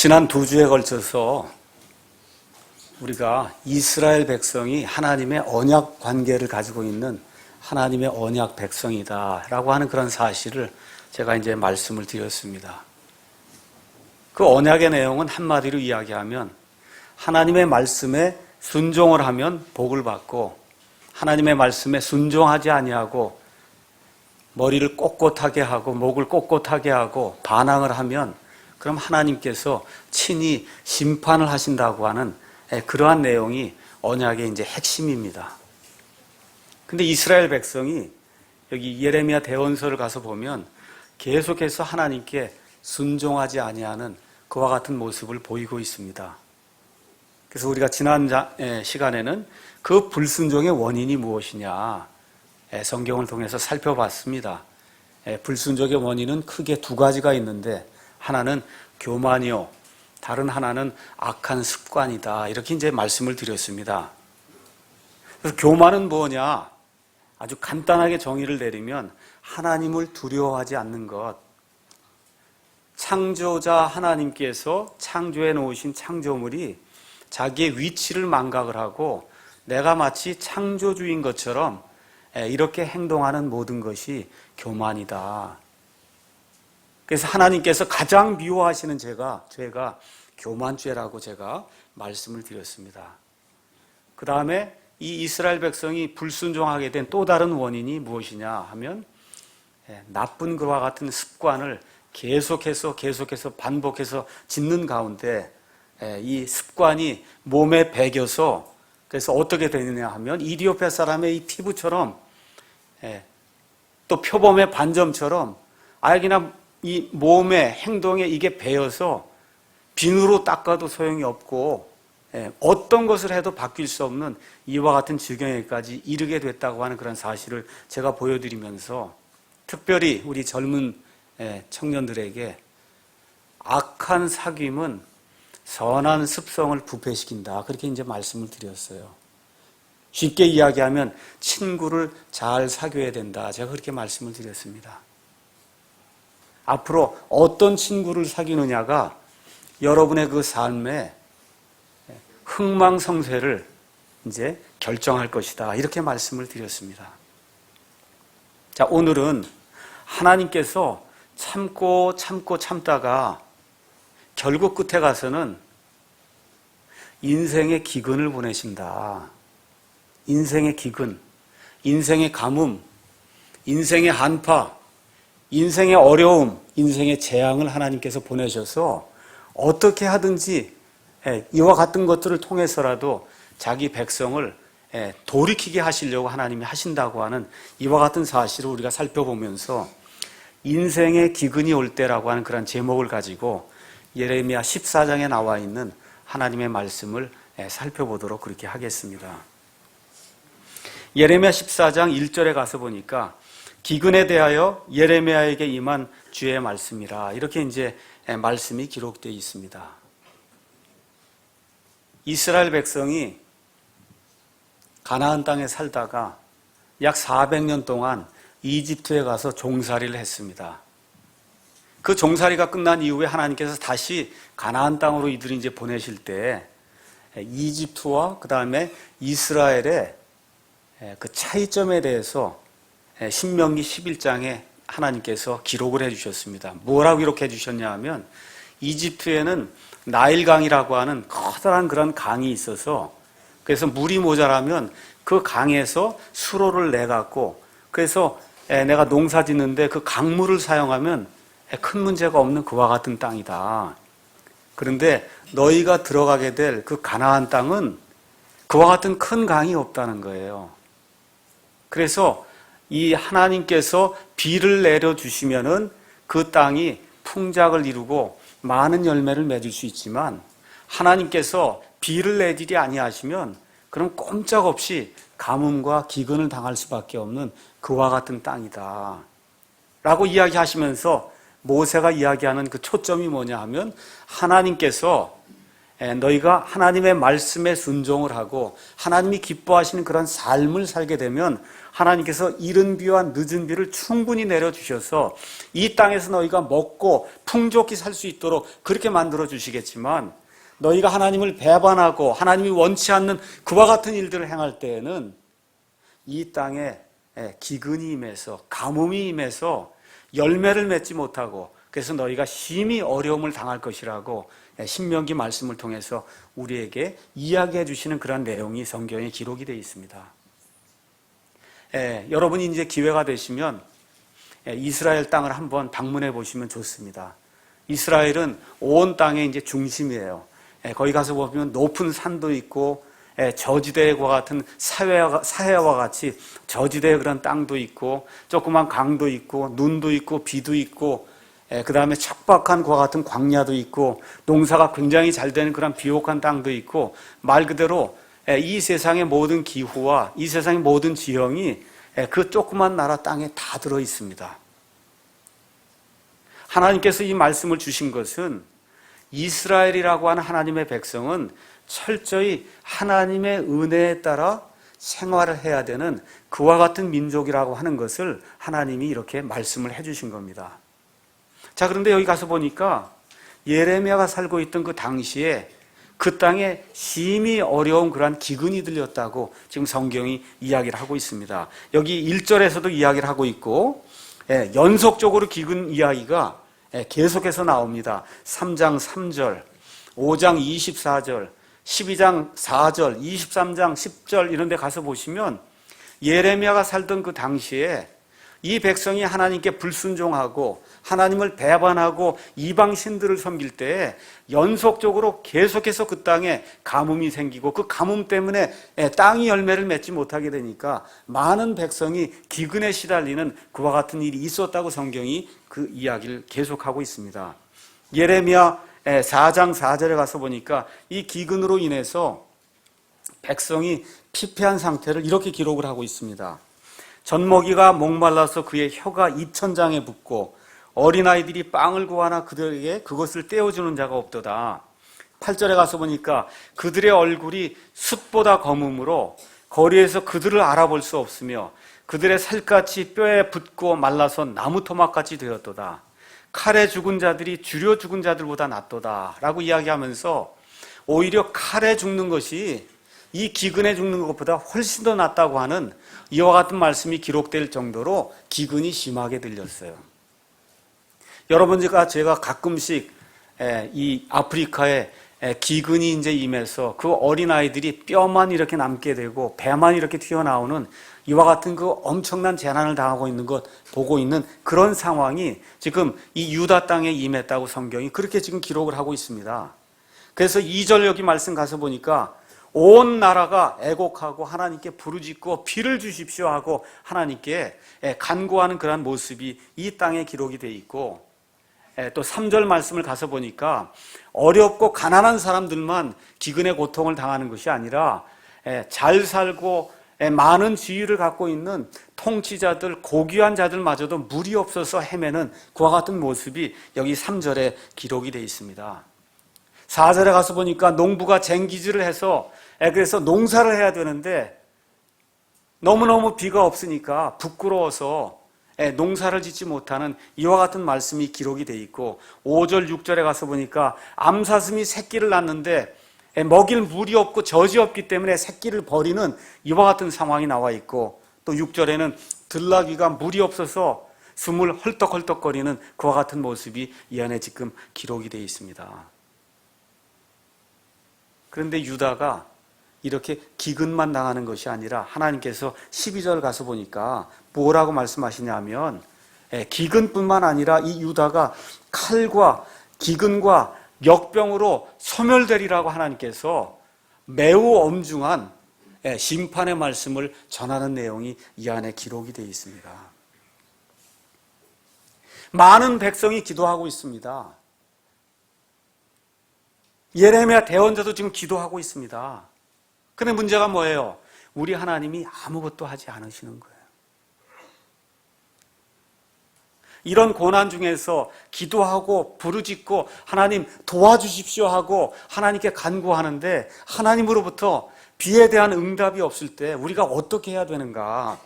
지난 2주에 걸쳐서 우리가 이스라엘 백성이 하나님의 언약 관계를 가지고 있는 하나님의 언약 백성이다라고 하는 그런 사실을 제가 이제 말씀을 드렸습니다. 그 언약의 내용은 한마디로 이야기하면 하나님의 말씀에 순종을 하면 복을 받고 하나님의 말씀에 순종하지 아니하고 머리를 꼿꼿하게 하고 목을 꼿꼿하게 하고 반항을 하면 그럼 하나님께서 친히 심판을 하신다고 하는 그러한 내용이 언약의 이제 핵심입니다. 근데 이스라엘 백성이 여기 예레미야 대언서를 가서 보면 계속해서 하나님께 순종하지 아니하는 그와 같은 모습을 보이고 있습니다. 그래서 우리가 지난 시간에는 그 불순종의 원인이 무엇이냐 성경을 통해서 살펴봤습니다. 불순종의 원인은 크게 2가지가 있는데 하나는 교만이요, 다른 하나는 악한 습관이다. 이렇게 이제 말씀을 드렸습니다. 그래서 교만은 뭐냐? 아주 간단하게 정의를 내리면 하나님을 두려워하지 않는 것. 창조자 하나님께서 창조해 놓으신 창조물이 자기의 위치를 망각을 하고 내가 마치 창조주인 것처럼 이렇게 행동하는 모든 것이 교만이다. 그래서 하나님께서 가장 미워하시는 죄가 교만죄라고 제가 말씀을 드렸습니다. 그 다음에 이 이스라엘 백성이 불순종하게 된 또 다른 원인이 무엇이냐 하면 나쁜 그와 같은 습관을 계속해서 반복해서 짓는 가운데 이 습관이 몸에 배겨서 그래서 어떻게 되느냐 하면 이디오피아 사람의 이 피부처럼 또 표범의 반점처럼 아예 그냥 이 몸의 행동에 이게 배어서 비누로 닦아도 소용이 없고 어떤 것을 해도 바뀔 수 없는 이와 같은 지경에까지 이르게 됐다고 하는 그런 사실을 제가 보여드리면서 특별히 우리 젊은 청년들에게 악한 사귐은 선한 습성을 부패시킨다. 그렇게 이제 말씀을 드렸어요. 쉽게 이야기하면 친구를 잘 사귀어야 된다. 제가 그렇게 말씀을 드렸습니다. 앞으로 어떤 친구를 사귀느냐가 여러분의 그 삶의 흥망성쇠를 이제 결정할 것이다. 이렇게 말씀을 드렸습니다. 자, 오늘은 하나님께서 참다가 결국 끝에 가서는 인생의 기근을 보내신다. 인생의 기근, 인생의 가뭄, 인생의 한파, 인생의 어려움, 인생의 재앙을 하나님께서 보내셔서 어떻게 하든지 이와 같은 것들을 통해서라도 자기 백성을 돌이키게 하시려고 하나님이 하신다고 하는 이와 같은 사실을 우리가 살펴보면서 인생의 기근이 올 때라고 하는 그런 제목을 가지고 예레미야 14장에 나와 있는 하나님의 말씀을 살펴보도록 그렇게 하겠습니다. 예레미야 14장 1절에 가서 보니까 기근에 대하여 예레미야에게 임한 주의 말씀이라 이렇게 이제 말씀이 기록되어 있습니다. 이스라엘 백성이 가나안 땅에 살다가 약 400년 동안 이집트에 가서 종살이를 했습니다. 그 종살이가 끝난 이후에 하나님께서 다시 가나안 땅으로 이들이 이제 보내실 때 이집트와 그 다음에 이스라엘의 그 차이점에 대해서 신명기 11장에 하나님께서 기록을 해주셨습니다. 뭐라고 기록해 주셨냐 하면 이집트에는 나일강이라고 하는 커다란 그런 강이 있어서 그래서 물이 모자라면 그 강에서 수로를 내갖고 그래서 내가 농사 짓는데 그 강물을 사용하면 큰 문제가 없는 그와 같은 땅이다. 그런데 너희가 들어가게 될 그 가나안 땅은 그와 같은 큰 강이 없다는 거예요. 그래서 이 하나님께서 비를 내려주시면은 그 땅이 풍작을 이루고 많은 열매를 맺을 수 있지만 하나님께서 비를 내리지 아니하시면 그럼 꼼짝없이 가뭄과 기근을 당할 수밖에 없는 그와 같은 땅이다. 라고 이야기하시면서 모세가 이야기하는 그 초점이 뭐냐 하면 하나님께서 너희가 하나님의 말씀에 순종을 하고 하나님이 기뻐하시는 그런 삶을 살게 되면 하나님께서 이른 비와 늦은 비를 충분히 내려주셔서 이 땅에서 너희가 먹고 풍족히 살 수 있도록 그렇게 만들어 주시겠지만, 너희가 하나님을 배반하고 하나님이 원치 않는 그와 같은 일들을 행할 때에는 이 땅에 기근이 임해서, 가뭄이 임해서 열매를 맺지 못하고, 그래서 너희가 심히 어려움을 당할 것이라고 신명기 말씀을 통해서 우리에게 이야기해 주시는 그런 내용이 성경에 기록이 되어 있습니다. 여러분이 이제 기회가 되시면 이스라엘 땅을 한번 방문해 보시면 좋습니다. 이스라엘은 온 땅의 이제 중심이에요. 거기 가서 보면 높은 산도 있고, 저지대와 같은 사해와 같이 저지대의 그런 땅도 있고, 조그만 강도 있고, 눈도 있고, 비도 있고, 그 다음에 척박한 그와 같은 광야도 있고, 농사가 굉장히 잘 되는 그런 비옥한 땅도 있고, 말 그대로 이 세상의 모든 기후와 이 세상의 모든 지형이 그 조그만 나라 땅에 다 들어 있습니다. 하나님께서 이 말씀을 주신 것은 이스라엘이라고 하는 하나님의 백성은 철저히 하나님의 은혜에 따라 생활을 해야 되는 그와 같은 민족이라고 하는 것을 하나님이 이렇게 말씀을 해주신 겁니다. 자, 그런데 여기 가서 보니까 예레미야가 살고 있던 그 당시에 그 땅에 심히 어려운 그러한 기근이 들렸다고 지금 성경이 이야기를 하고 있습니다. 여기 1절에서도 이야기를 하고 있고, 연속적으로 기근 이야기가 계속해서 나옵니다. 3장 3절, 5장 24절, 12장 4절, 23장 10절 이런 데 가서 보시면 예레미야가 살던 그 당시에 이 백성이 하나님께 불순종하고 하나님을 배반하고 이방 신들을 섬길 때에 연속적으로 계속해서 그 땅에 가뭄이 생기고, 그 가뭄 때문에 땅이 열매를 맺지 못하게 되니까 많은 백성이 기근에 시달리는 그와 같은 일이 있었다고 성경이 그 이야기를 계속하고 있습니다. 예레미야 4장 4절에 가서 보니까 이 기근으로 인해서 백성이 피폐한 상태를 이렇게 기록을 하고 있습니다. 젖먹이가 목말라서 그의 혀가 입천장에 붙고 어린아이들이 빵을 구하나 그들에게 그것을 떼어주는 자가 없도다. 8절에 가서 보니까 그들의 얼굴이 숯보다 검음으로 거리에서 그들을 알아볼 수 없으며 그들의 살갗이 뼈에 붙고 말라서 나무 토막같이 되었도다. 칼에 죽은 자들이 주려 죽은 자들보다 낫도다 라고 이야기하면서 오히려 칼에 죽는 것이 이 기근에 죽는 것보다 훨씬 더 낫다고 하는 이와 같은 말씀이 기록될 정도로 기근이 심하게 들렸어요. 여러분, 제가 가끔씩 이 아프리카에 기근이 이제 임해서 그 어린아이들이 뼈만 이렇게 남게 되고 배만 이렇게 튀어나오는 이와 같은 그 엄청난 재난을 당하고 있는 것 보고 있는 그런 상황이 지금 이 유다 땅에 임했다고 성경이 그렇게 지금 기록을 하고 있습니다. 그래서 2절 여기 말씀 가서 보니까 온 나라가 애곡하고 하나님께 부르짖고 비를 주십시오 하고 하나님께 간구하는 그런 모습이 이 땅에 기록이 되어 있고, 또 3절 말씀을 가서 보니까 어렵고 가난한 사람들만 기근의 고통을 당하는 것이 아니라 잘 살고 많은 지위를 갖고 있는 통치자들, 고귀한 자들마저도 물이 없어서 헤매는 그와 같은 모습이 여기 3절에 기록이 되어 있습니다. 4절에 가서 보니까 농부가 쟁기질을 해서 그래서 농사를 해야 되는데 너무너무 비가 없으니까 부끄러워서 농사를 짓지 못하는 이와 같은 말씀이 기록이 되어 있고, 5절 6절에 가서 보니까 암사슴이 새끼를 낳는데 먹일 물이 없고 젖이 없기 때문에 새끼를 버리는 이와 같은 상황이 나와 있고, 또 6절에는 들나귀가 물이 없어서 숨을 헐떡헐떡거리는 그와 같은 모습이 이 안에 지금 기록이 되어 있습니다. 그런데 유다가 이렇게 기근만 당하는 것이 아니라 하나님께서 12절 가서 보니까 뭐라고 말씀하시냐면 기근뿐만 아니라 이 유다가 칼과 기근과 역병으로 소멸되리라고 하나님께서 매우 엄중한 심판의 말씀을 전하는 내용이 이 안에 기록이 되어 있습니다. 많은 백성이 기도하고 있습니다. 예레미야 대언자도 지금 기도하고 있습니다. 근데 문제가 뭐예요? 우리 하나님이 아무것도 하지 않으시는 거예요. 이런 고난 중에서 기도하고 부르짖고 하나님 도와주십시오 하고 하나님께 간구하는데 하나님으로부터 비에 대한 응답이 없을 때 우리가 어떻게 해야 되는가?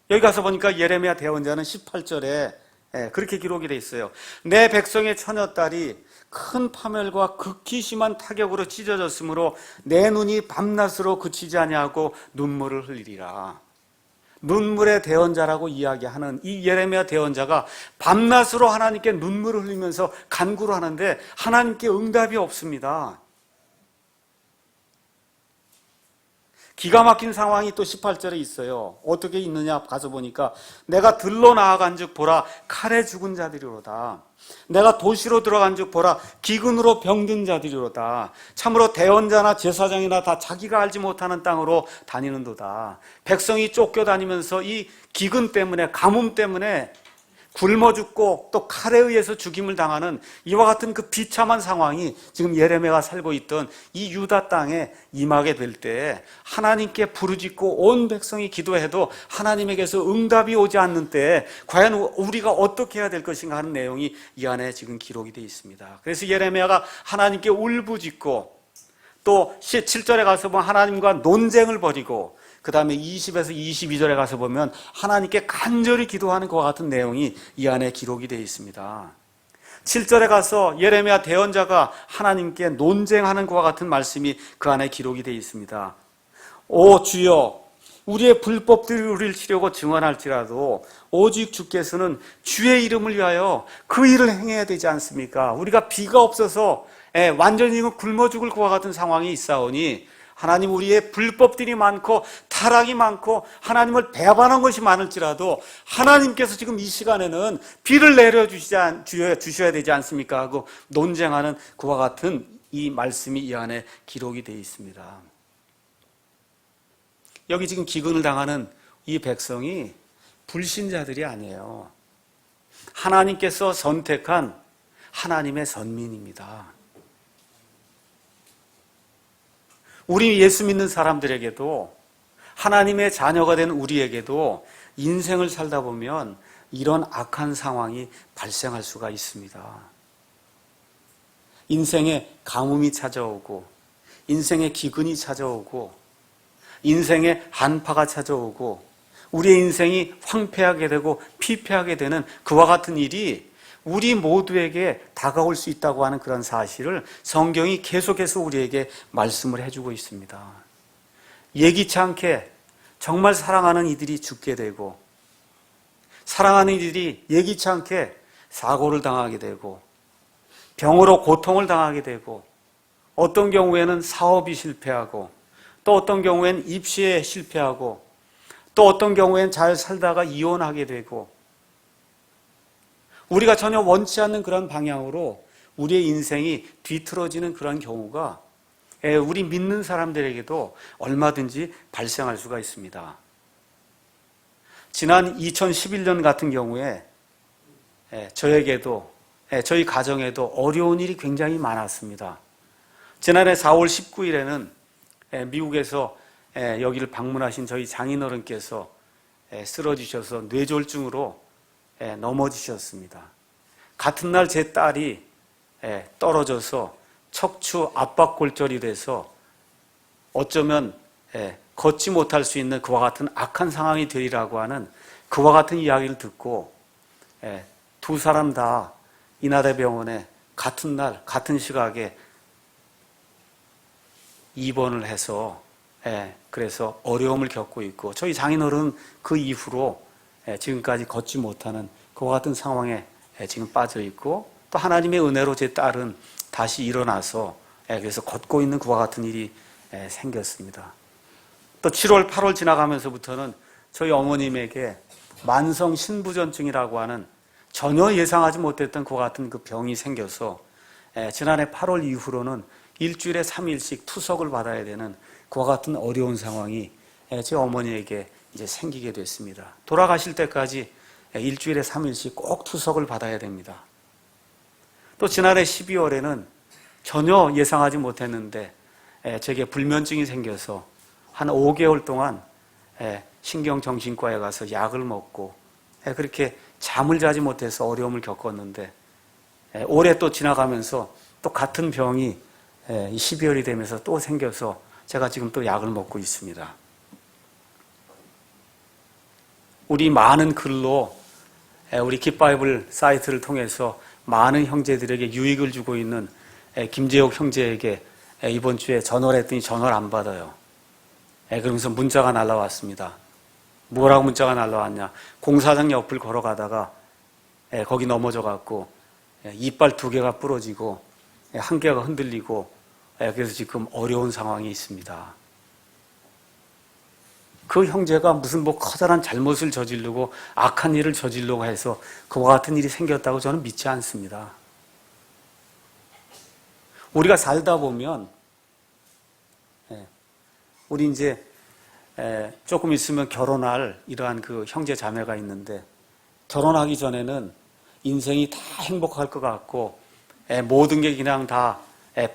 여기 가서 보니까 예레미야 대언자는 18절에 그렇게 기록이 되어 있어요. 내 백성의 처녀딸이 큰 파멸과 극히 심한 타격으로 찢어졌으므로 내 눈이 밤낮으로 그치지 아니하고 눈물을 흘리리라. 눈물의 대언자라고 이야기하는 이 예레미야 대언자가 밤낮으로 하나님께 눈물을 흘리면서 간구를 하는데 하나님께 응답이 없습니다. 기가 막힌 상황이 또 18절에 있어요. 어떻게 있느냐 가서 보니까 내가 들로 나아간 즉 보라 칼에 죽은 자들이로다. 내가 도시로 들어간 즉 보라 기근으로 병든 자들이로다. 참으로 대언자나 제사장이나 다 자기가 알지 못하는 땅으로 다니는도다. 백성이 쫓겨다니면서 이 기근 때문에 가뭄 때문에 굶어 죽고 또 칼에 의해서 죽임을 당하는 이와 같은 그 비참한 상황이 지금 예레미야가 살고 있던 이 유다 땅에 임하게 될 때 하나님께 부르짖고 온 백성이 기도해도 하나님에게서 응답이 오지 않는 때에 과연 우리가 어떻게 해야 될 것인가 하는 내용이 이 안에 지금 기록이 되어 있습니다. 그래서 예레미야가 하나님께 울부짖고 또 7절에 가서 보면 하나님과 논쟁을 벌이고 그 다음에 20에서 22절에 가서 보면 하나님께 간절히 기도하는 것과 같은 내용이 이 안에 기록이 되어 있습니다. 7절에 가서 예레미야 대언자가 하나님께 논쟁하는 것과 같은 말씀이 그 안에 기록이 되어 있습니다. 오 주여, 우리의 불법들이 우리를 치려고 증언할지라도 오직 주께서는 주의 이름을 위하여 그 일을 행해야 되지 않습니까? 우리가 비가 없어서 완전히 굶어 죽을 것과 같은 상황이 있사오니 하나님, 우리의 불법들이 많고 타락이 많고 하나님을 배반한 것이 많을지라도 하나님께서 지금 이 시간에는 비를 내려주셔야 되지 않습니까? 하고 논쟁하는 그와 같은 이 말씀이 이 안에 기록이 되어 있습니다. 여기 지금 기근을 당하는 이 백성이 불신자들이 아니에요. 하나님께서 선택한 하나님의 선민입니다. 우리 예수 믿는 사람들에게도 하나님의 자녀가 된 우리에게도 인생을 살다 보면 이런 악한 상황이 발생할 수가 있습니다. 인생에 가뭄이 찾아오고 인생에 기근이 찾아오고 인생에 한파가 찾아오고 우리의 인생이 황폐하게 되고 피폐하게 되는 그와 같은 일이 우리 모두에게 다가올 수 있다고 하는 그런 사실을 성경이 계속해서 우리에게 말씀을 해주고 있습니다. 예기치 않게 정말 사랑하는 이들이 죽게 되고 사랑하는 이들이 예기치 않게 사고를 당하게 되고 병으로 고통을 당하게 되고 어떤 경우에는 사업이 실패하고 또 어떤 경우에는 입시에 실패하고 또 어떤 경우에는 잘 살다가 이혼하게 되고 우리가 전혀 원치 않는 그런 방향으로 우리의 인생이 뒤틀어지는 그런 경우가 우리 믿는 사람들에게도 얼마든지 발생할 수가 있습니다. 지난 2011년 같은 경우에 저에게도 저희 가정에도 어려운 일이 굉장히 많았습니다. 지난해 4월 19일에는 미국에서 여기를 방문하신 저희 장인어른께서 쓰러지셔서 뇌졸중으로 넘어지셨습니다. 같은 날 제 딸이 떨어져서 척추 압박골절이 돼서 어쩌면 걷지 못할 수 있는 그와 같은 악한 상황이 되리라고 하는 그와 같은 이야기를 듣고 두 사람 다 인하대병원에 같은 날 같은 시각에 입원을 해서 그래서 어려움을 겪고 있고 저희 장인어른 그 이후로 지금까지 걷지 못하는 그와 같은 상황에 지금 빠져 있고 또 하나님의 은혜로 제 딸은 다시 일어나서 그래서 걷고 있는 그와 같은 일이 생겼습니다. 또 7월, 8월 지나가면서부터는 저희 어머님에게 만성 신부전증이라고 하는 전혀 예상하지 못했던 그와 같은 그 병이 생겨서 지난해 8월 이후로는 일주일에 3일씩 투석을 받아야 되는 그와 같은 어려운 상황이 제 어머니에게 이제 생기게 됐습니다. 돌아가실 때까지 일주일에 3일씩 꼭 투석을 받아야 됩니다. 또 지난해 12월에는 전혀 예상하지 못했는데 제게 불면증이 생겨서 한 5개월 동안 신경정신과에 가서 약을 먹고 그렇게 잠을 자지 못해서 어려움을 겪었는데 올해 또 지나가면서 또 같은 병이 12월이 되면서 또 생겨서 제가 지금 또 약을 먹고 있습니다. 우리 많은 글로 우리 깃바이블 사이트를 통해서 많은 형제들에게 유익을 주고 있는 김재옥 형제에게 이번 주에 전화를 했더니 전화를 안 받아요. 그러면서 문자가 날라왔습니다. 뭐라고 문자가 날라왔냐? 공사장 옆을 걸어가다가 거기 넘어져갖고 이빨 2개가 부러지고 한 개가 흔들리고 그래서 지금 어려운 상황이 있습니다. 그 형제가 무슨 커다란 잘못을 저지르고 악한 일을 저지르고 해서 그와 같은 일이 생겼다고 저는 믿지 않습니다. 우리가 살다 보면 우리 이제 조금 있으면 결혼할 이러한 그 형제 자매가 있는데 결혼하기 전에는 인생이 다 행복할 것 같고 모든 게 그냥 다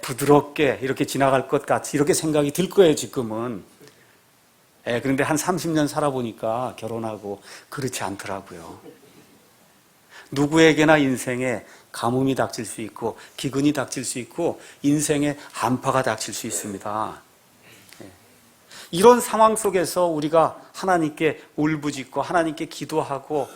부드럽게 이렇게 지나갈 것 같이 이렇게 생각이 들 거예요, 지금은. 그런데 한 30년 살아보니까 결혼하고 그렇지 않더라고요. 누구에게나 인생에 가뭄이 닥칠 수 있고 기근이 닥칠 수 있고 인생에 한파가 닥칠 수 있습니다. 이런 상황 속에서 우리가 하나님께 울부짖고 하나님께 기도하고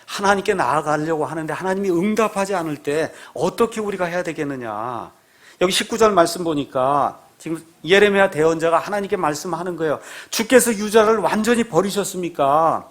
하나님께 나아가려고 하는데 하나님이 응답하지 않을 때 어떻게 우리가 해야 되겠느냐. 여기 19절 말씀 보니까 지금 예레미야 대언자가 하나님께 말씀하는 거예요. 주께서 유다를 완전히 버리셨습니까?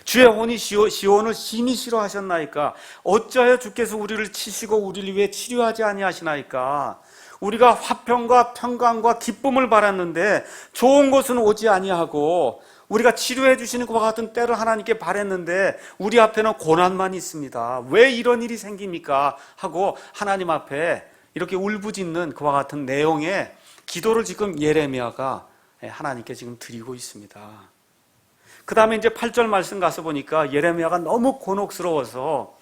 주의 혼이 시온을 심히 싫어하셨나이까? 어찌하여 주께서 우리를 치시고 우리를 위해 치료하지 아니하시나이까? 우리가 화평과 평강과 기쁨을 바랐는데 좋은 것은 오지 아니하고 우리가 치료해 주시는 것과 같은 때를 하나님께 바랬는데 우리 앞에는 고난만 있습니다. 왜 이런 일이 생깁니까? 하고 하나님 앞에 이렇게 울부짖는 그와 같은 내용의 기도를 지금 예레미야가 하나님께 지금 드리고 있습니다. 그 다음에 이제 8절 말씀 가서 보니까 예레미야가 너무 곤혹스러워서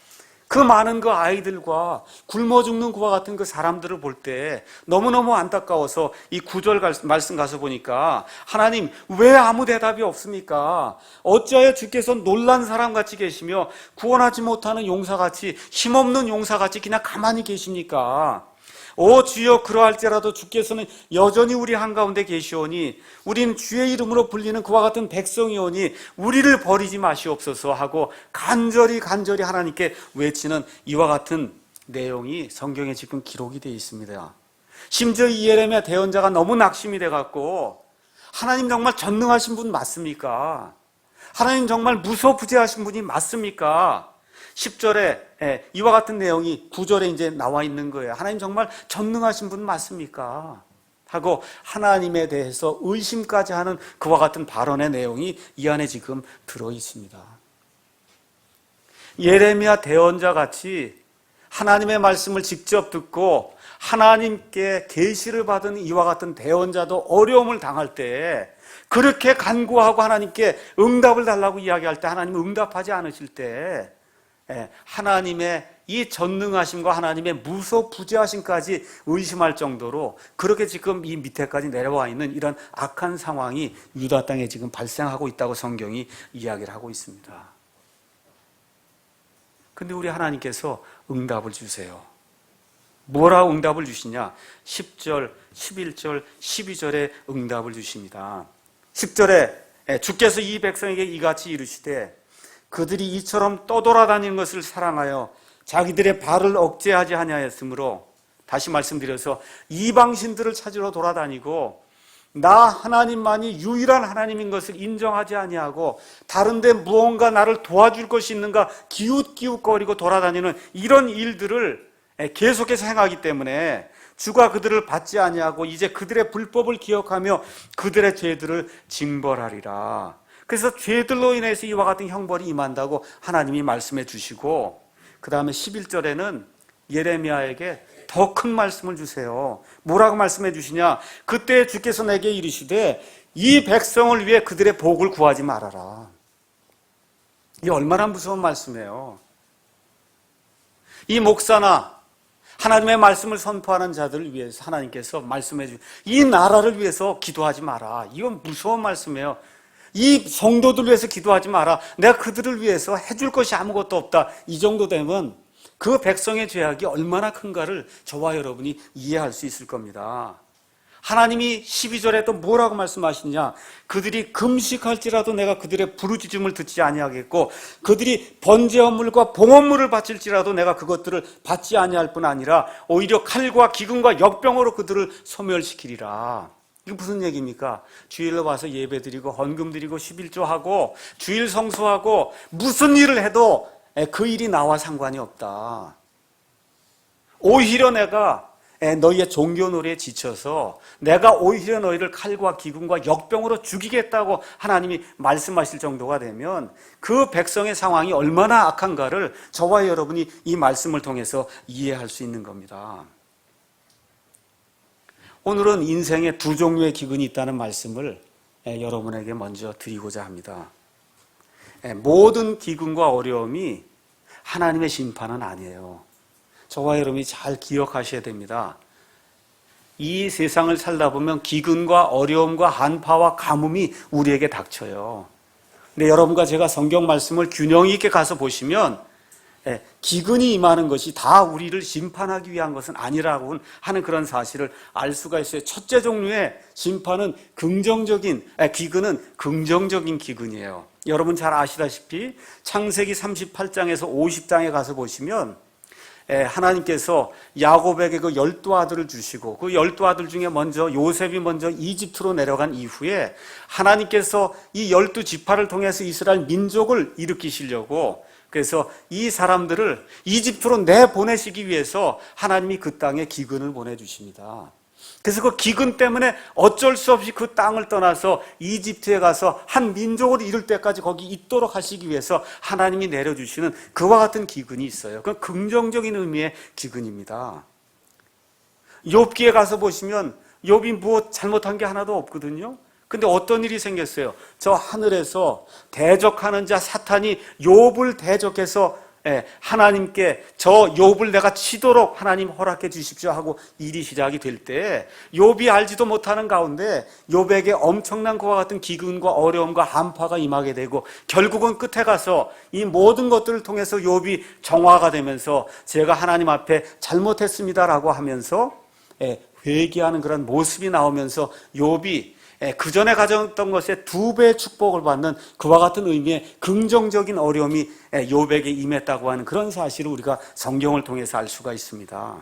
그 많은 그 아이들과 굶어 죽는 그와 같은 그 사람들을 볼 때 너무너무 안타까워서 이 9절 말씀 가서 보니까 하나님 왜 아무 대답이 없습니까? 어찌하여 주께서 놀란 사람같이 계시며 구원하지 못하는 용사같이 힘없는 용사같이 그냥 가만히 계십니까? 오 주여 그러할지라도 주께서는 여전히 우리 한가운데 계시오니 우리는 주의 이름으로 불리는 그와 같은 백성이오니 우리를 버리지 마시옵소서 하고 간절히 하나님께 외치는 이와 같은 내용이 성경에 지금 기록이 되어 있습니다. 심지어 이 예레미야 대언자가 너무 낙심이 돼갖고 하나님 정말 전능하신 분 맞습니까? 하나님 정말 무소부재하신 분이 맞습니까? 10절에 이와 같은 내용이 9절에 이제 나와 있는 거예요. 하나님 정말 전능하신 분 맞습니까? 하고 하나님에 대해서 의심까지 하는 그와 같은 발언의 내용이 이 안에 지금 들어 있습니다. 예레미야 대언자 같이 하나님의 말씀을 직접 듣고 하나님께 계시를 받은 이와 같은 대언자도 어려움을 당할 때 그렇게 간구하고 하나님께 응답을 달라고 이야기할 때 하나님은 응답하지 않으실 때 하나님의 이 전능하심과 하나님의 무소부재하심까지 의심할 정도로 그렇게 지금 이 밑에까지 내려와 있는 이런 악한 상황이 유다 땅에 지금 발생하고 있다고 성경이 이야기를 하고 있습니다. 근데 우리 하나님께서 응답을 주세요. 뭐라고 응답을 주시냐? 10절, 11절, 12절에 응답을 주십니다. 10절에 주께서 이 백성에게 이같이 이르시되 그들이 이처럼 떠돌아다니는 것을 사랑하여 자기들의 발을 억제하지 아니하였으므로 다시 말씀드려서 이방신들을 찾으러 돌아다니고 나 하나님만이 유일한 하나님인 것을 인정하지 아니하고 다른 데 무언가 나를 도와줄 것이 있는가 기웃기웃거리고 돌아다니는 이런 일들을 계속해서 행하기 때문에 주가 그들을 받지 아니하고 이제 그들의 불법을 기억하며 그들의 죄들을 징벌하리라. 그래서 죄들로 인해서 이와 같은 형벌이 임한다고 하나님이 말씀해 주시고 그 다음에 11절에는 예레미야에게 더 큰 말씀을 주세요. 뭐라고 말씀해 주시냐? 그때 주께서 내게 이르시되 이 백성을 위해 그들의 복을 구하지 말아라. 이게 얼마나 무서운 말씀이에요. 이 목사나 하나님의 말씀을 선포하는 자들을 위해서 하나님께서 말씀해 주신 이 나라를 위해서 기도하지 마라. 이건 무서운 말씀이에요. 이 성도들 위해서 기도하지 마라. 내가 그들을 위해서 해줄 것이 아무것도 없다. 이 정도 되면 그 백성의 죄악이 얼마나 큰가를 저와 여러분이 이해할 수 있을 겁니다. 하나님이 12절에 또 뭐라고 말씀하시냐? 그들이 금식할지라도 내가 그들의 부르짖음을 듣지 아니하겠고 그들이 번제헌물과 봉헌물을 바칠지라도 내가 그것들을 받지 아니할 뿐 아니라 오히려 칼과 기근과 역병으로 그들을 소멸시키리라. 이게 무슨 얘기입니까? 주일에 와서 예배드리고 헌금드리고 11조하고 주일 성수하고 무슨 일을 해도 그 일이 나와 상관이 없다. 오히려 내가 너희의 종교 놀이에 지쳐서 내가 오히려 너희를 칼과 기근과 역병으로 죽이겠다고 하나님이 말씀하실 정도가 되면 그 백성의 상황이 얼마나 악한가를 저와 여러분이 이 말씀을 통해서 이해할 수 있는 겁니다. 오늘은 인생에 두 종류의 기근이 있다는 말씀을 여러분에게 먼저 드리고자 합니다. 모든 기근과 어려움이 하나님의 심판은 아니에요. 저와 여러분이 잘 기억하셔야 됩니다. 이 세상을 살다 보면 기근과 어려움과 한파와 가뭄이 우리에게 닥쳐요. 근데 여러분과 제가 성경 말씀을 균형 있게 가서 보시면 기근이 임하는 것이 다 우리를 심판하기 위한 것은 아니라고 하는 그런 사실을 알 수가 있어요. 첫째 종류의 심판은 기근은 긍정적인 기근이에요. 여러분 잘 아시다시피 창세기 38장에서 50장에 가서 보시면 하나님께서 야곱에게 그 12아들을 주시고 그 12아들 중에 요셉이 먼저 이집트로 내려간 이후에 하나님께서 이 12지파를 통해서 이스라엘 민족을 일으키시려고 그래서 이 사람들을 이집트로 내보내시기 위해서 하나님이 그 땅에 기근을 보내주십니다. 그래서 그 기근 때문에 어쩔 수 없이 그 땅을 떠나서 이집트에 가서 한 민족을 이룰 때까지 거기 있도록 하시기 위해서 하나님이 내려주시는 그와 같은 기근이 있어요. 그건 긍정적인 의미의 기근입니다. 욥기에 가서 보시면 욥이 무엇 잘못한 게 하나도 없거든요. 근데 어떤 일이 생겼어요? 저 하늘에서 대적하는 자 사탄이 욥을 대적해서 하나님께 저 욥을 내가 치도록 하나님 허락해 주십시오 하고 일이 시작이 될 때 욥이 알지도 못하는 가운데 욥에게 엄청난 그와 같은 기근과 어려움과 한파가 임하게 되고 결국은 끝에 가서 이 모든 것들을 통해서 욥이 정화가 되면서 제가 하나님 앞에 잘못했습니다라고 하면서 회개하는 그런 모습이 나오면서 욥이 그 전에 가졌던 것에 2배의 축복을 받는 그와 같은 의미의 긍정적인 어려움이 욥에게 임했다고 하는 그런 사실을 우리가 성경을 통해서 알 수가 있습니다.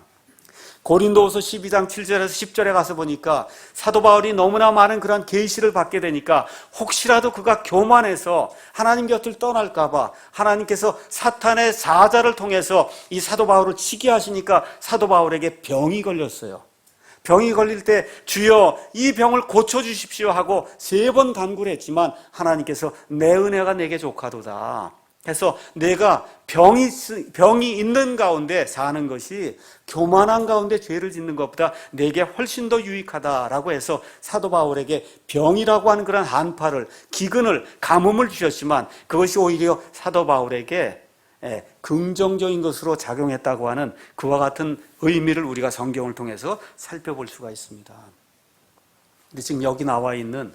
고린도후서 12장 7절에서 10절에 가서 보니까 사도 바울이 너무나 많은 그런 계시를 받게 되니까 혹시라도 그가 교만해서 하나님 곁을 떠날까 봐 하나님께서 사탄의 사자를 통해서 이 사도 바울을 치게 하시니까 사도 바울에게 병이 걸렸어요. 병이 걸릴 때 주여 이 병을 고쳐주십시오 하고 3번 간구를 했지만 하나님께서 내 은혜가 내게 족하도다 해서 내가 병이 있는 가운데 사는 것이 교만한 가운데 죄를 짓는 것보다 내게 훨씬 더 유익하다라고 해서 사도 바울에게 병이라고 하는 그런 한파를 기근을 가뭄을 주셨지만 그것이 오히려 사도 바울에게 긍정적인 것으로 작용했다고 하는 그와 같은 의미를 우리가 성경을 통해서 살펴볼 수가 있습니다. 근데 지금 여기 나와 있는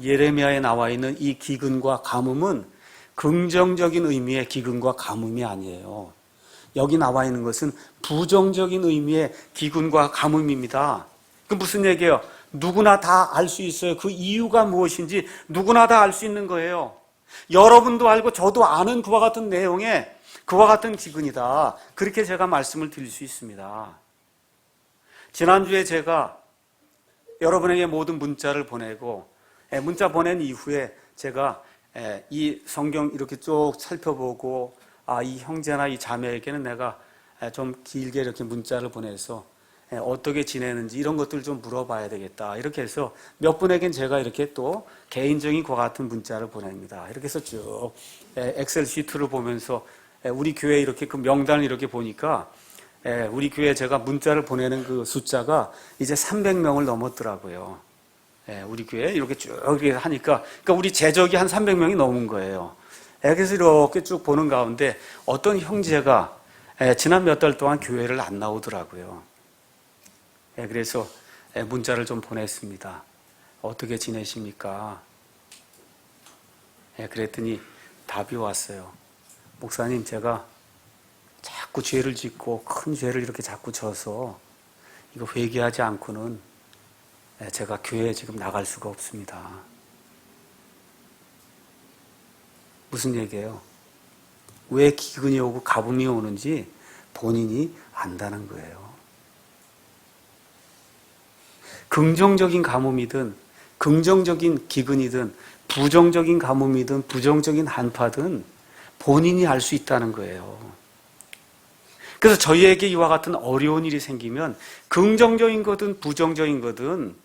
예레미야에 나와 있는 이 기근과 가뭄은 긍정적인 의미의 기근과 가뭄이 아니에요. 여기 나와 있는 것은 부정적인 의미의 기근과 가뭄입니다. 그 무슨 얘기예요? 누구나 다 알 수 있어요. 그 이유가 무엇인지 누구나 다 알 수 있는 거예요. 여러분도 알고 저도 아는 그와 같은 내용의 그와 같은 기근이다. 그렇게 제가 말씀을 드릴 수 있습니다. 지난주에 제가 여러분에게 모든 문자를 보내고 문자 보낸 이후에 제가 이 성경 이렇게 쭉 살펴보고 이 형제나 이 자매에게는 내가 좀 길게 이렇게 문자를 보내서 어떻게 지내는지 이런 것들을 좀 물어봐야 되겠다. 이렇게 해서 몇 분에겐 제가 이렇게 또 개인적인 그와 같은 문자를 보냅니다. 이렇게 해서 쭉 엑셀 시트를 보면서 우리 교회 이렇게 그 명단을 이렇게 보니까 우리 교회 제가 문자를 보내는 그 숫자가 이제 300명을 넘었더라고요. 우리 교회 이렇게 쭉 이렇게 하니까 그러니까 우리 재적이 한 300명이 넘은 거예요. 그래서 이렇게 쭉 보는 가운데 어떤 형제가 지난 몇 달 동안 교회를 안 나오더라고요. 그래서 문자를 좀 보냈습니다. 어떻게 지내십니까? 그랬더니 답이 왔어요. 목사님, 제가 자꾸 죄를 짓고 큰 죄를 이렇게 자꾸 져서 이거 회개하지 않고는 제가 교회에 지금 나갈 수가 없습니다. 무슨 얘기예요? 왜 기근이 오고 가뭄이 오는지 본인이 안다는 거예요. 긍정적인 가뭄이든 긍정적인 기근이든 부정적인 가뭄이든 부정적인 한파든 본인이 알 수 있다는 거예요. 그래서 저희에게 이와 같은 어려운 일이 생기면 긍정적인 거든 부정적인 거든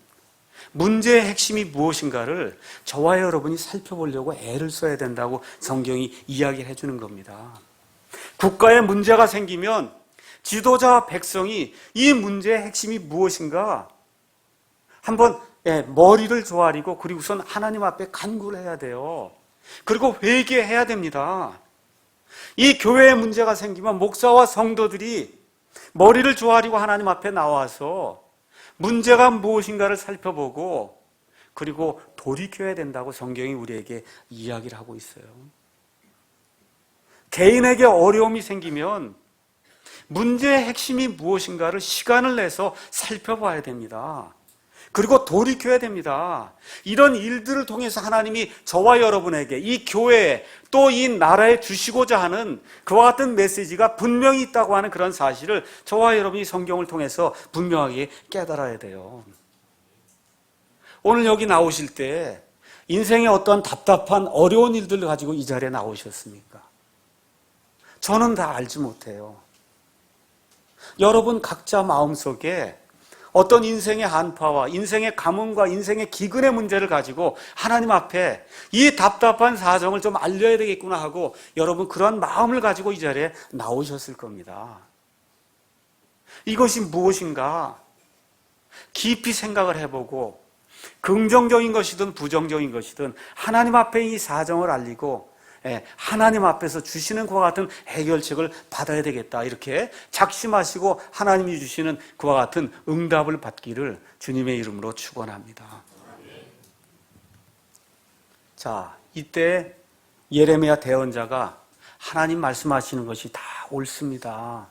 문제의 핵심이 무엇인가를 저와 여러분이 살펴보려고 애를 써야 된다고 성경이 이야기를 해주는 겁니다. 국가에 문제가 생기면 지도자와 백성이 이 문제의 핵심이 무엇인가 한번 머리를 조아리고 그리고선 하나님 앞에 간구를 해야 돼요. 그리고 회개해야 됩니다. 이 교회에 문제가 생기면 목사와 성도들이 머리를 조아리고 하나님 앞에 나와서 문제가 무엇인가를 살펴보고 그리고 돌이켜야 된다고 성경이 우리에게 이야기를 하고 있어요. 개인에게 어려움이 생기면 문제의 핵심이 무엇인가를 시간을 내서 살펴봐야 됩니다. 그리고 돌이켜야 됩니다. 이런 일들을 통해서 하나님이 저와 여러분에게 이 교회에 또 이 나라에 주시고자 하는 그와 같은 메시지가 분명히 있다고 하는 그런 사실을 저와 여러분이 성경을 통해서 분명하게 깨달아야 돼요. 오늘 여기 나오실 때 인생의 어떤 답답한 어려운 일들을 가지고 이 자리에 나오셨습니까? 저는 다 알지 못해요. 여러분 각자 마음속에 어떤 인생의 한파와 인생의 가뭄과 인생의 기근의 문제를 가지고 하나님 앞에 이 답답한 사정을 좀 알려야 되겠구나 하고 여러분 그런 마음을 가지고 이 자리에 나오셨을 겁니다. 이것이 무엇인가 깊이 생각을 해보고 긍정적인 것이든 부정적인 것이든 하나님 앞에 이 사정을 알리고 하나님 앞에서 주시는 그와 같은 해결책을 받아야 되겠다 이렇게 작심하시고 하나님이 주시는 그와 같은 응답을 받기를 주님의 이름으로 축원합니다. 자, 이때 예레미야 대언자가 하나님 말씀하시는 것이 다 옳습니다.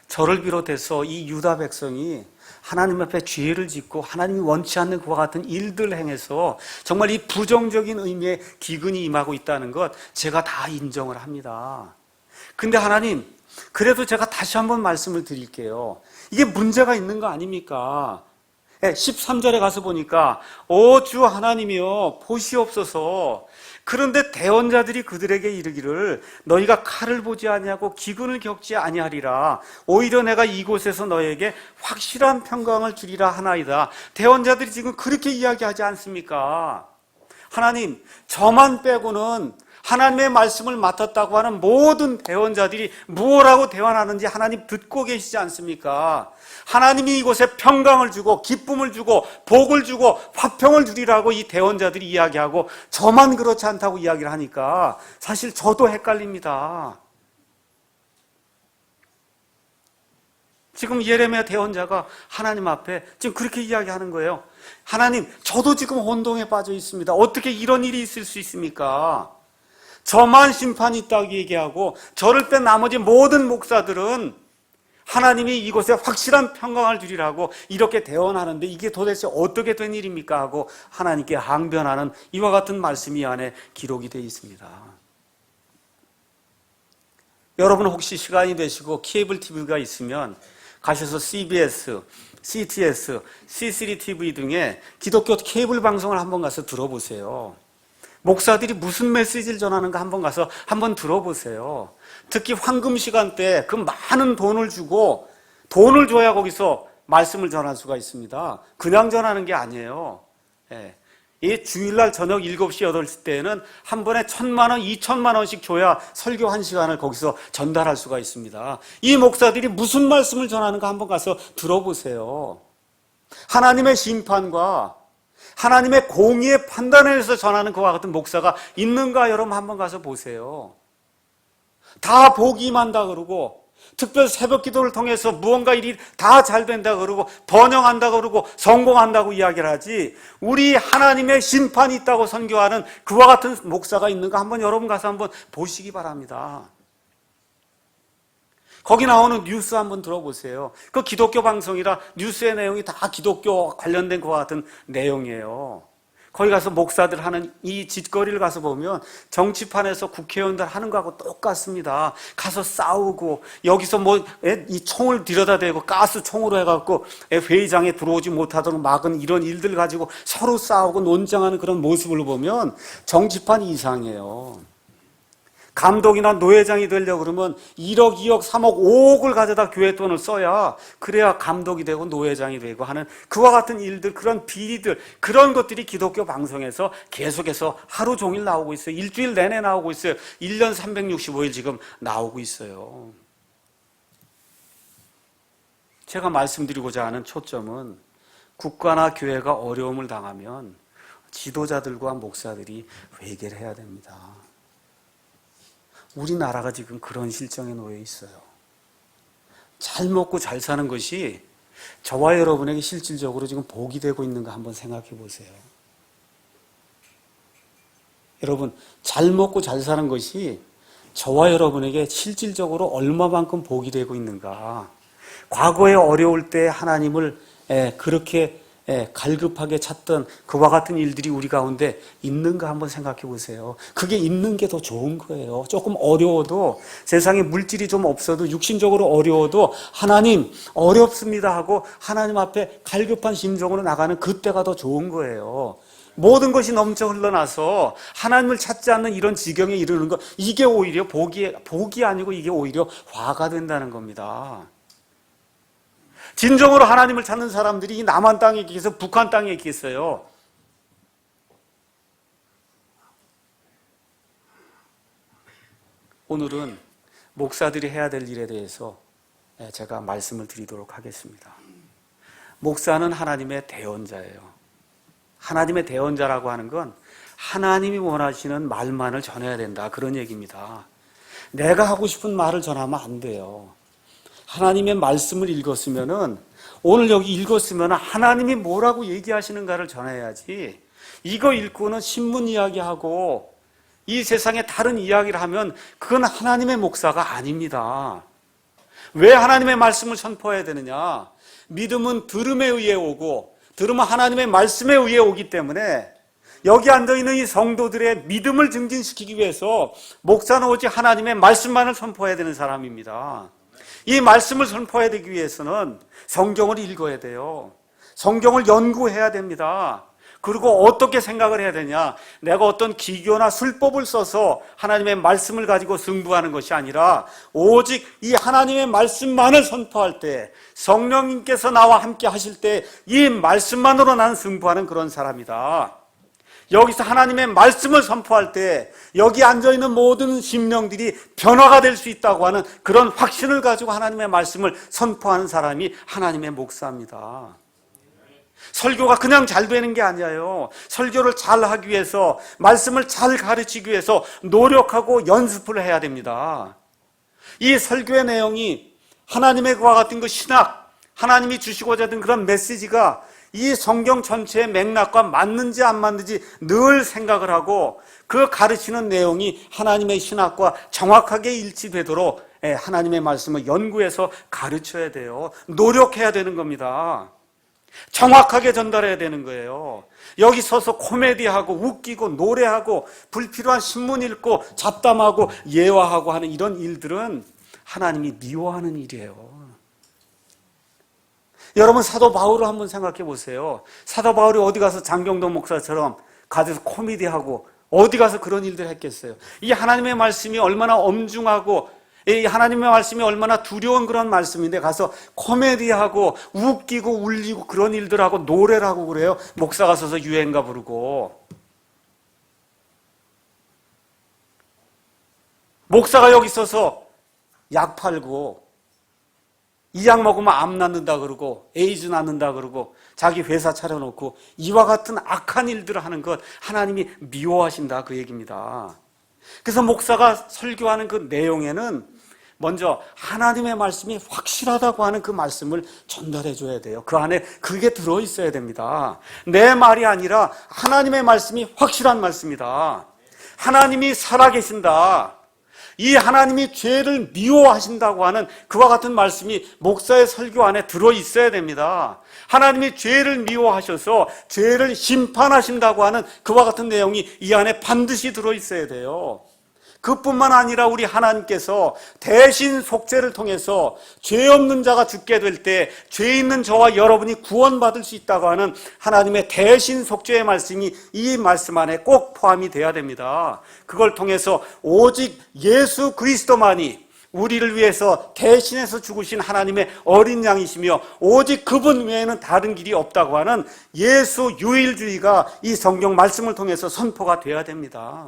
저를 비롯해서 이 유다 백성이 하나님 앞에 죄를 짓고 하나님이 원치 않는 그와 같은 일들을 행해서 정말 이 부정적인 의미의 기근이 임하고 있다는 것 제가 다 인정을 합니다. 근데 하나님, 그래도 제가 다시 한번 말씀을 드릴게요. 이게 문제가 있는 거 아닙니까? 13절에 가서 보니까 오 주 하나님이여 보시옵소서. 그런데 대언자들이 그들에게 이르기를 너희가 칼을 보지 아니하고 기근을 겪지 아니하리라. 오히려 내가 이곳에서 너에게 확실한 평강을 주리라 하나이다. 대언자들이 지금 그렇게 이야기하지 않습니까? 하나님, 저만 빼고는 하나님의 말씀을 맡았다고 하는 모든 대언자들이 무엇라고 대언하는지 하나님 듣고 계시지 않습니까? 하나님이 이곳에 평강을 주고 기쁨을 주고 복을 주고 화평을 주리라고 이 대언자들이 이야기하고 저만 그렇지 않다고 이야기를 하니까 사실 저도 헷갈립니다. 지금 예레미야 대언자가 하나님 앞에 지금 그렇게 이야기하는 거예요. 하나님, 저도 지금 혼동에 빠져 있습니다. 어떻게 이런 일이 있을 수 있습니까? 저만 심판이 있다고 얘기하고 저를 뺀 나머지 모든 목사들은 하나님이 이곳에 확실한 평강을 주리라고 이렇게 대언하는데 이게 도대체 어떻게 된 일입니까? 하고 하나님께 항변하는 이와 같은 말씀이 이 안에 기록이 되어 있습니다. 여러분 혹시 시간이 되시고 케이블 TV가 있으면 가셔서 CBS, CTS, C3TV 등의 기독교 케이블 방송을 한번 가서 들어보세요. 목사들이 무슨 메시지를 전하는가 한번 가서 한번 들어보세요. 특히 황금 시간대에 그 많은 돈을 주고 돈을 줘야 거기서 말씀을 전할 수가 있습니다. 그냥 전하는 게 아니에요. 이 주일날 저녁 7시, 8시 때에는 한 번에 1,000만 원, 2,000만 원씩 줘야 설교 1시간을 거기서 전달할 수가 있습니다. 이 목사들이 무슨 말씀을 전하는가 한번 가서 들어보세요. 하나님의 심판과 하나님의 공의의 판단에 대해서 전하는 그와 같은 목사가 있는가 여러분 한번 가서 보세요. 다 복이 임한다 그러고 특별 새벽 기도를 통해서 무언가 일이 다 잘 된다 그러고 번영한다 그러고 성공한다고 이야기를 하지, 우리 하나님의 심판이 있다고 선교하는 그와 같은 목사가 있는가 한번 여러분 가서 한번 보시기 바랍니다. 거기 나오는 뉴스 한번 들어보세요. 그 기독교 방송이라 뉴스의 내용이 다 기독교 관련된 그와 같은 내용이에요. 거기 가서 목사들 하는 이 짓거리를 가서 보면 정치판에서 국회의원들 하는 거하고 똑같습니다. 가서 싸우고 여기서 뭐 이 총을 들여다대고 가스 총으로 해갖고 회의장에 들어오지 못하도록 막은 이런 일들 가지고 서로 싸우고 논쟁하는 그런 모습을 보면 정치판 이상이에요. 감독이나 노회장이 되려고 그러면 1억, 2억, 3억, 5억을 가져다 교회 돈을 써야 그래야 감독이 되고 노회장이 되고 하는 그와 같은 일들, 그런 비리들, 그런 것들이 기독교 방송에서 계속해서 하루 종일 나오고 있어요. 일주일 내내 나오고 있어요. 1년 365일 지금 나오고 있어요. 제가 말씀드리고자 하는 초점은 국가나 교회가 어려움을 당하면 지도자들과 목사들이 회개를 해야 됩니다. 우리나라가 지금 그런 실정에 놓여 있어요. 잘 먹고 잘 사는 것이 저와 여러분에게 실질적으로 지금 복이 되고 있는가 한번 생각해 보세요. 여러분, 잘 먹고 잘 사는 것이 저와 여러분에게 실질적으로 얼마만큼 복이 되고 있는가. 과거에 어려울 때 하나님을 그렇게 갈급하게 찾던 그와 같은 일들이 우리 가운데 있는가 한번 생각해 보세요. 그게 있는 게 더 좋은 거예요. 조금 어려워도, 세상에 물질이 좀 없어도, 육신적으로 어려워도 하나님 어렵습니다 하고 하나님 앞에 갈급한 심정으로 나가는 그때가 더 좋은 거예요. 모든 것이 넘쳐 흘러나서 하나님을 찾지 않는 이런 지경에 이르는 것, 이게 오히려 복이 아니고 이게 오히려 화가 된다는 겁니다. 진정으로 하나님을 찾는 사람들이 이 남한 땅에 있겠어요? 북한 땅에 있겠어요? 오늘은 목사들이 해야 될 일에 대해서 제가 말씀을 드리도록 하겠습니다. 목사는 하나님의 대언자예요. 하나님의 대언자라고 하는 건 하나님이 원하시는 말만을 전해야 된다, 그런 얘기입니다. 내가 하고 싶은 말을 전하면 안 돼요. 하나님의 말씀을 읽었으면은, 오늘 여기 읽었으면 하나님이 뭐라고 얘기하시는가를 전해야지, 이거 읽고는 신문 이야기하고 이 세상에 다른 이야기를 하면 그건 하나님의 목사가 아닙니다. 왜 하나님의 말씀을 선포해야 되느냐? 믿음은 들음에 의해 오고, 들음은 하나님의 말씀에 의해 오기 때문에 여기 앉아있는 이 성도들의 믿음을 증진시키기 위해서 목사는 오직 하나님의 말씀만을 선포해야 되는 사람입니다. 이 말씀을 선포해야 되기 위해서는 성경을 읽어야 돼요. 성경을 연구해야 됩니다. 그리고 어떻게 생각을 해야 되냐? 내가 어떤 기교나 술법을 써서 하나님의 말씀을 가지고 승부하는 것이 아니라 오직 이 하나님의 말씀만을 선포할 때, 성령님께서 나와 함께 하실 때 이 말씀만으로 나는 승부하는 그런 사람이다. 여기서 하나님의 말씀을 선포할 때 여기 앉아있는 모든 심령들이 변화가 될 수 있다고 하는 그런 확신을 가지고 하나님의 말씀을 선포하는 사람이 하나님의 목사입니다. 설교가 그냥 잘 되는 게 아니에요. 설교를 잘 하기 위해서, 말씀을 잘 가르치기 위해서 노력하고 연습을 해야 됩니다. 이 설교의 내용이 하나님의 그와 같은 그 신학, 하나님이 주시고자 하는 그런 메시지가 이 성경 전체의 맥락과 맞는지 안 맞는지 늘 생각을 하고, 그 가르치는 내용이 하나님의 신학과 정확하게 일치되도록 하나님의 말씀을 연구해서 가르쳐야 돼요. 노력해야 되는 겁니다. 정확하게 전달해야 되는 거예요. 여기 서서 코미디하고 웃기고 노래하고 불필요한 신문 읽고 잡담하고 예화하고 하는 이런 일들은 하나님이 미워하는 일이에요. 여러분, 사도 바울을 한번 생각해 보세요. 사도 바울이 어디 가서 장경동 목사처럼 가서 코미디하고 어디 가서 그런 일들 했겠어요? 이 하나님의 말씀이 얼마나 엄중하고 이 하나님의 말씀이 얼마나 두려운 그런 말씀인데 가서 코미디하고 웃기고 울리고 그런 일들 하고 노래를 하고 그래요? 목사가 서서 유행가 부르고. 목사가 여기 있어서 약 팔고, 이 약 먹으면 암 낫는다 그러고 에이즈 낫는다 그러고 자기 회사 차려놓고 이와 같은 악한 일들을 하는 것 하나님이 미워하신다, 그 얘기입니다. 그래서 목사가 설교하는 그 내용에는 먼저 하나님의 말씀이 확실하다고 하는 그 말씀을 전달해 줘야 돼요. 그 안에 그게 들어있어야 됩니다. 내 말이 아니라 하나님의 말씀이 확실한 말씀이다. 하나님이 살아계신다. 이 하나님이 죄를 미워하신다고 하는 그와 같은 말씀이 목사의 설교 안에 들어있어야 됩니다. 하나님이 죄를 미워하셔서 죄를 심판하신다고 하는 그와 같은 내용이 이 안에 반드시 들어있어야 돼요. 그뿐만 아니라 우리 하나님께서 대신 속죄를 통해서 죄 없는 자가 죽게 될 때 죄 있는 저와 여러분이 구원받을 수 있다고 하는 하나님의 대신 속죄의 말씀이 이 말씀 안에 꼭 포함이 돼야 됩니다. 그걸 통해서 오직 예수 그리스도만이 우리를 위해서 대신해서 죽으신 하나님의 어린 양이시며 오직 그분 외에는 다른 길이 없다고 하는 예수 유일주의가 이 성경 말씀을 통해서 선포가 돼야 됩니다.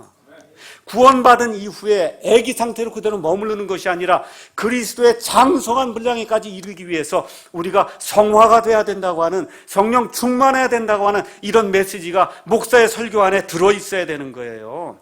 구원받은 이후에 애기 상태로 그대로 머무르는 것이 아니라 그리스도의 장성한 분량에까지 이르기 위해서 우리가 성화가 돼야 된다고 하는, 성령 충만해야 된다고 하는 이런 메시지가 목사의 설교 안에 들어있어야 되는 거예요.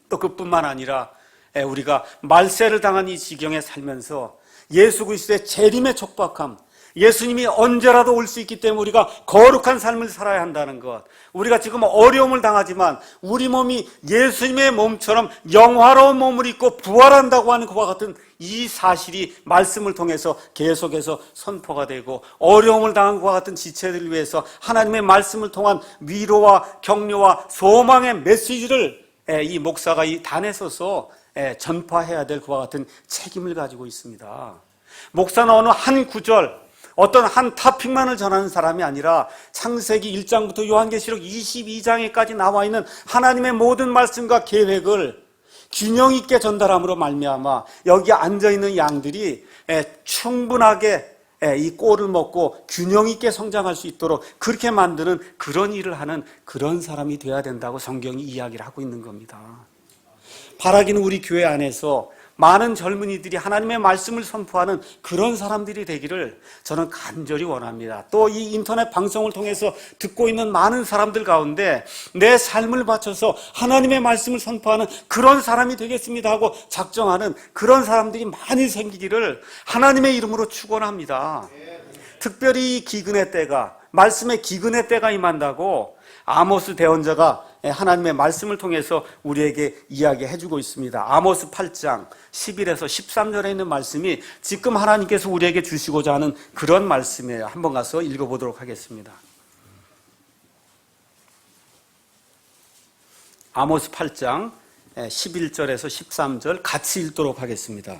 또 그뿐만 아니라 우리가 말세를 당한 이 지경에 살면서 예수 그리스도의 재림의 촉박함, 예수님이 언제라도 올 수 있기 때문에 우리가 거룩한 삶을 살아야 한다는 것, 우리가 지금 어려움을 당하지만 우리 몸이 예수님의 몸처럼 영화로운 몸을 입고 부활한다고 하는 그와 같은 이 사실이 말씀을 통해서 계속해서 선포가 되고, 어려움을 당한 것과 같은 지체들을 위해서 하나님의 말씀을 통한 위로와 격려와 소망의 메시지를 이 목사가 이 단에 서서 전파해야 될 그와 같은 책임을 가지고 있습니다. 목사는 어느 한 구절, 어떤 한 토픽만을 전하는 사람이 아니라 창세기 1장부터 요한계시록 22장에까지 나와 있는 하나님의 모든 말씀과 계획을 균형 있게 전달함으로 말미암아 여기 앉아있는 양들이 충분하게 이 꼴을 먹고 균형 있게 성장할 수 있도록 그렇게 만드는 그런 일을 하는 그런 사람이 되어야 된다고 성경이 이야기를 하고 있는 겁니다. 바라기는 우리 교회 안에서 많은 젊은이들이 하나님의 말씀을 선포하는 그런 사람들이 되기를 저는 간절히 원합니다. 또 이 인터넷 방송을 통해서 듣고 있는 많은 사람들 가운데 내 삶을 바쳐서 하나님의 말씀을 선포하는 그런 사람이 되겠습니다 하고 작정하는 그런 사람들이 많이 생기기를 하나님의 이름으로 축원합니다. 특별히 이 기근의 때가, 말씀의 기근의 때가 임한다고 아모스 대언자가 하나님의 말씀을 통해서 우리에게 이야기해주고 있습니다. 아모스 8장 11에서 13절에 있는 말씀이 지금 하나님께서 우리에게 주시고자 하는 그런 말씀이에요. 한번 가서 읽어보도록 하겠습니다. 아모스 8장 11절에서 13절 같이 읽도록 하겠습니다.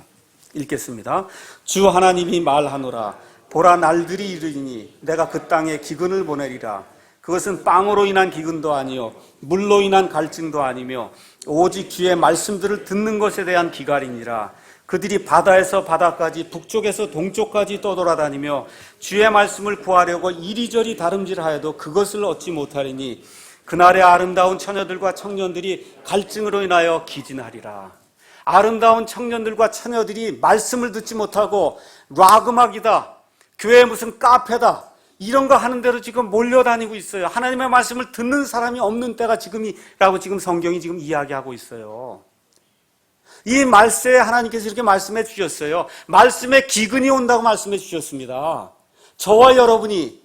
읽겠습니다. 주 하나님이 말하노라. 보라, 날들이 이르리니 내가 그 땅에 기근을 보내리라. 그것은 빵으로 인한 기근도 아니요 물로 인한 갈증도 아니며 오직 주의 말씀들을 듣는 것에 대한 기갈이니라. 그들이 바다에서 바다까지 북쪽에서 동쪽까지 떠돌아다니며 주의 말씀을 구하려고 이리저리 다름질하여도 그것을 얻지 못하리니 그날의 아름다운 처녀들과 청년들이 갈증으로 인하여 기진하리라. 아름다운 청년들과 처녀들이 말씀을 듣지 못하고 락 음악이다, 교회 무슨 카페다, 이런 거 하는 대로 지금 몰려다니고 있어요. 하나님의 말씀을 듣는 사람이 없는 때가 지금이라고 지금 성경이 지금 이야기하고 있어요. 이 말세에 하나님께서 이렇게 말씀해 주셨어요. 말씀에 기근이 온다고 말씀해 주셨습니다. 저와 여러분이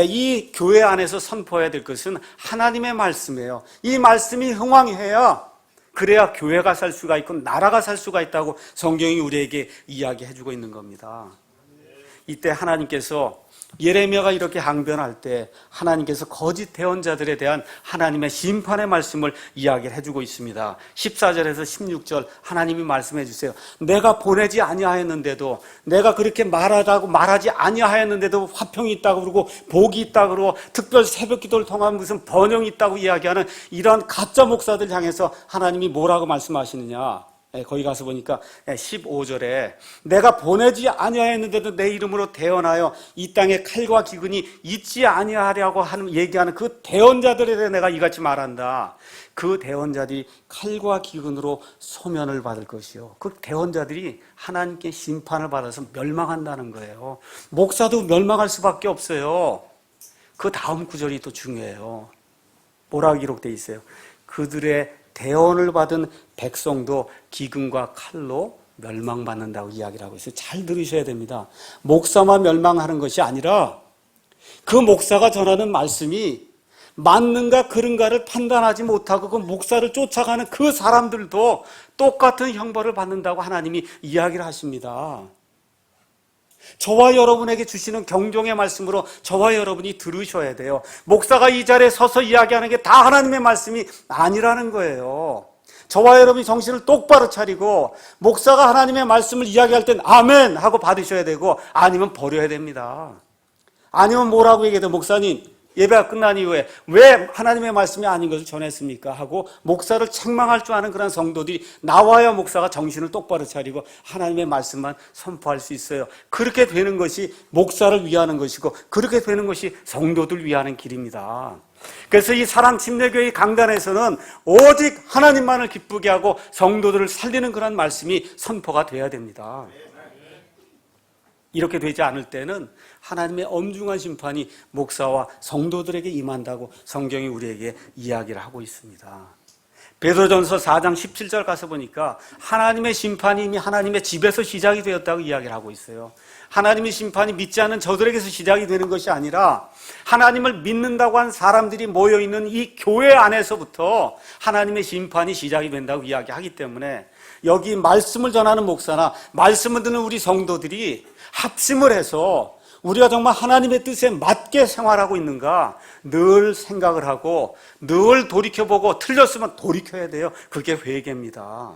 이 교회 안에서 선포해야 될 것은 하나님의 말씀이에요. 이 말씀이 흥왕해야, 그래야 교회가 살 수가 있고 나라가 살 수가 있다고 성경이 우리에게 이야기해 주고 있는 겁니다. 이때 하나님께서 예레미야가 이렇게 항변할 때 하나님께서 거짓 대언자들에 대한 하나님의 심판의 말씀을 이야기를 해주고 있습니다. 14절에서 16절 하나님이 말씀해 주세요. 내가 보내지 아니하였는데도, 내가 그렇게 말하다고 말하지 아니하였는데도 화평이 있다고 그러고 복이 있다고 그러고 특별 새벽 기도를 통한 무슨 번영이 있다고 이야기하는 이러한 가짜 목사들 향해서 하나님이 뭐라고 말씀하시느냐. 거기 가서 보니까 15절에 내가 보내지 아니하였는데도 내 이름으로 대언하여 이 땅에 칼과 기근이 있지 아니하려고 하는 얘기하는 그 대언자들에 대해 내가 이같이 말한다. 그 대언자들이 칼과 기근으로 소면을 받을 것이요, 그 대언자들이 하나님께 심판을 받아서 멸망한다는 거예요. 목사도 멸망할 수밖에 없어요. 그 다음 구절이 또 중요해요. 뭐라고 기록되어 있어요? 그들의 대언을 받은 백성도 기근과 칼로 멸망받는다고 이야기를 하고 있어요. 잘 들으셔야 됩니다. 목사만 멸망하는 것이 아니라 그 목사가 전하는 말씀이 맞는가 그른가를 판단하지 못하고 그 목사를 쫓아가는 그 사람들도 똑같은 형벌을 받는다고 하나님이 이야기를 하십니다. 저와 여러분에게 주시는 경종의 말씀으로 저와 여러분이 들으셔야 돼요. 목사가 이 자리에 서서 이야기하는 게 다 하나님의 말씀이 아니라는 거예요. 저와 여러분이 정신을 똑바로 차리고 목사가 하나님의 말씀을 이야기할 땐 아멘 하고 받으셔야 되고 아니면 버려야 됩니다. 아니면 뭐라고 얘기해도 목사님 예배가 끝난 이후에 왜 하나님의 말씀이 아닌 것을 전했습니까? 하고 목사를 책망할 줄 아는 그런 성도들이 나와야 목사가 정신을 똑바로 차리고 하나님의 말씀만 선포할 수 있어요. 그렇게 되는 것이 목사를 위하는 것이고 그렇게 되는 것이 성도들 위하는 길입니다. 그래서 이 사랑침례교회 강단에서는 오직 하나님만을 기쁘게 하고 성도들을 살리는 그런 말씀이 선포가 돼야 됩니다. 이렇게 되지 않을 때는 하나님의 엄중한 심판이 목사와 성도들에게 임한다고 성경이 우리에게 이야기를 하고 있습니다. 베드로전서 4장 17절 가서 보니까 하나님의 심판이 이미 하나님의 집에서 시작이 되었다고 이야기를 하고 있어요. 하나님의 심판이 믿지 않는 저들에게서 시작이 되는 것이 아니라 하나님을 믿는다고 한 사람들이 모여있는 이 교회 안에서부터 하나님의 심판이 시작이 된다고 이야기하기 때문에 여기 말씀을 전하는 목사나 말씀을 듣는 우리 성도들이 합심을 해서 우리가 정말 하나님의 뜻에 맞게 생활하고 있는가 늘 생각을 하고 늘 돌이켜보고 틀렸으면 돌이켜야 돼요. 그게 회개입니다.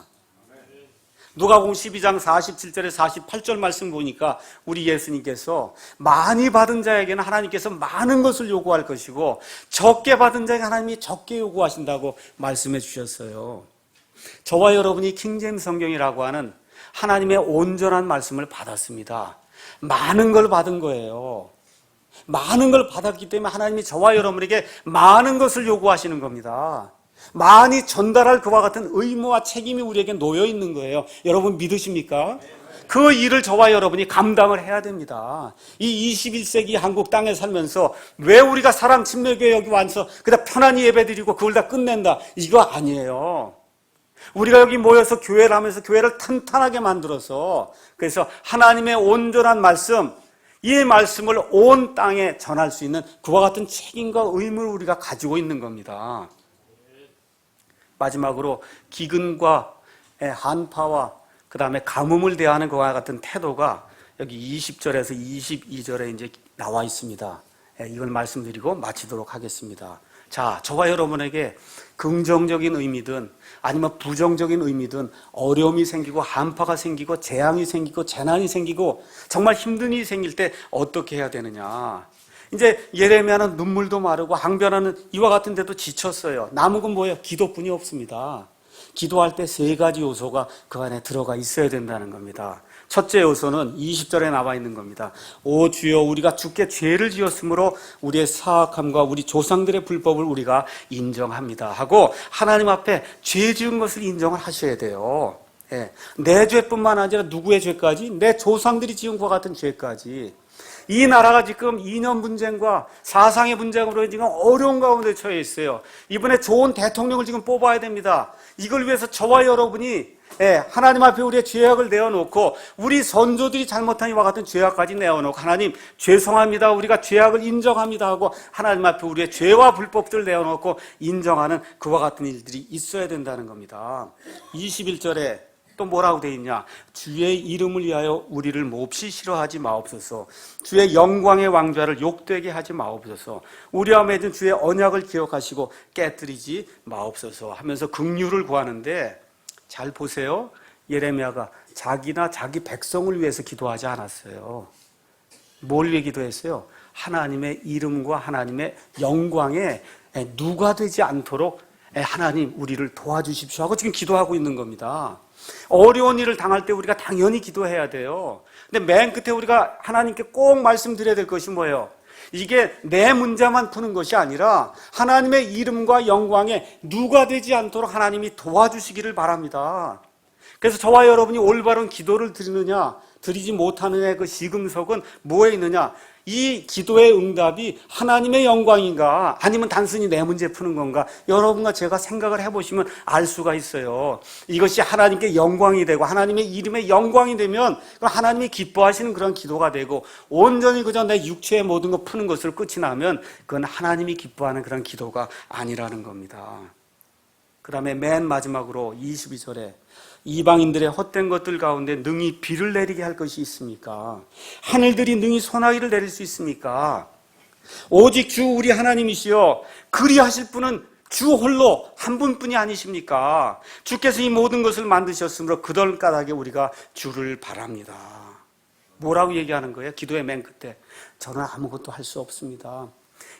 누가복음 12장 47절에 48절 말씀 보니까 우리 예수님께서 많이 받은 자에게는 하나님께서 많은 것을 요구할 것이고 적게 받은 자에게 하나님이 적게 요구하신다고 말씀해 주셨어요. 저와 여러분이 킹제임스 성경이라고 하는 하나님의 온전한 말씀을 받았습니다. 많은 걸 받은 거예요. 많은 걸 받았기 때문에 하나님이 저와 여러분에게 많은 것을 요구하시는 겁니다. 많이 전달할 그와 같은 의무와 책임이 우리에게 놓여 있는 거예요. 여러분 믿으십니까? 그 일을 저와 여러분이 감당을 해야 됩니다. 이 21세기 한국 땅에 살면서 왜 우리가 사람 침례교회 여기 와서 그냥 편안히 예배드리고 그걸 다 끝낸다 이거 아니에요. 우리가 여기 모여서 교회를 하면서 교회를 탄탄하게 만들어서 그래서 하나님의 온전한 말씀 이 말씀을 온 땅에 전할 수 있는 그와 같은 책임과 의무를 우리가 가지고 있는 겁니다. 마지막으로 기근과 한파와 그 다음에 가뭄을 대하는 그와 같은 태도가 여기 20절에서 22절에 이제 나와 있습니다. 이걸 말씀드리고 마치도록 하겠습니다. 자, 저와 여러분에게 긍정적인 의미든 아니면 부정적인 의미든 어려움이 생기고 한파가 생기고 재앙이 생기고 재난이 생기고 정말 힘든 일이 생길 때 어떻게 해야 되느냐. 이제 예레미야는 눈물도 마르고 항변하는 이와 같은 데도 지쳤어요. 남은 건 뭐예요? 기도뿐이 없습니다. 기도할 때 세 가지 요소가 그 안에 들어가 있어야 된다는 겁니다. 첫째 요소는 20절에 나와 있는 겁니다. 오 주여 우리가 주께 죄를 지었으므로 우리의 사악함과 우리 조상들의 불법을 우리가 인정합니다 하고 하나님 앞에 죄 지은 것을 인정을 하셔야 돼요. 내 죄뿐만 아니라 누구의 죄까지? 내 조상들이 지은 것과 같은 죄까지. 이 나라가 지금 이념 분쟁과 사상의 분쟁으로 지금 어려운 가운데 처해 있어요. 이번에 좋은 대통령을 지금 뽑아야 됩니다. 이걸 위해서 저와 여러분이 하나님 앞에 우리의 죄악을 내어놓고 우리 선조들이 잘못한 이와 같은 죄악까지 내어놓고 하나님 죄송합니다. 우리가 죄악을 인정합니다 하고 하나님 앞에 우리의 죄와 불법들을 내어놓고 인정하는 그와 같은 일들이 있어야 된다는 겁니다. 21절에 또 뭐라고 되어 있냐? 주의 이름을 위하여 우리를 몹시 싫어하지 마옵소서. 주의 영광의 왕좌를 욕되게 하지 마옵소서. 우리와 맺은 주의 언약을 기억하시고 깨뜨리지 마옵소서 하면서 긍휼을 구하는데 잘 보세요. 예레미야가 자기나 자기 백성을 위해서 기도하지 않았어요. 뭘 위해 기도했어요? 하나님의 이름과 하나님의 영광에 누가 되지 않도록 하나님 우리를 도와주십시오 하고 지금 기도하고 있는 겁니다. 어려운 일을 당할 때 우리가 당연히 기도해야 돼요. 근데 맨 끝에 우리가 하나님께 꼭 말씀드려야 될 것이 뭐예요? 이게 내 문제만 푸는 것이 아니라 하나님의 이름과 영광에 누가 되지 않도록 하나님이 도와주시기를 바랍니다. 그래서 저와 여러분이 올바른 기도를 드리느냐 드리지 못하느냐의 그 시금석은 뭐에 있느냐? 이 기도의 응답이 하나님의 영광인가 아니면 단순히 내 문제 푸는 건가, 여러분과 제가 생각을 해보시면 알 수가 있어요. 이것이 하나님께 영광이 되고 하나님의 이름에 영광이 되면 하나님이 기뻐하시는 그런 기도가 되고, 온전히 그저 내 육체의 모든 거 푸는 것으로 끝이 나면 그건 하나님이 기뻐하는 그런 기도가 아니라는 겁니다. 그 다음에 맨 마지막으로 22절에 이방인들의 헛된 것들 가운데 능히 비를 내리게 할 것이 있습니까? 하늘들이 능히 소나기를 내릴 수 있습니까? 오직 주 우리 하나님이시여 그리하실 분은 주 홀로 한 분뿐이 아니십니까? 주께서 이 모든 것을 만드셨으므로 그들 까닭에 우리가 주를 바랍니다. 뭐라고 얘기하는 거예요? 기도의 맨 끝에 저는 아무것도 할 수 없습니다.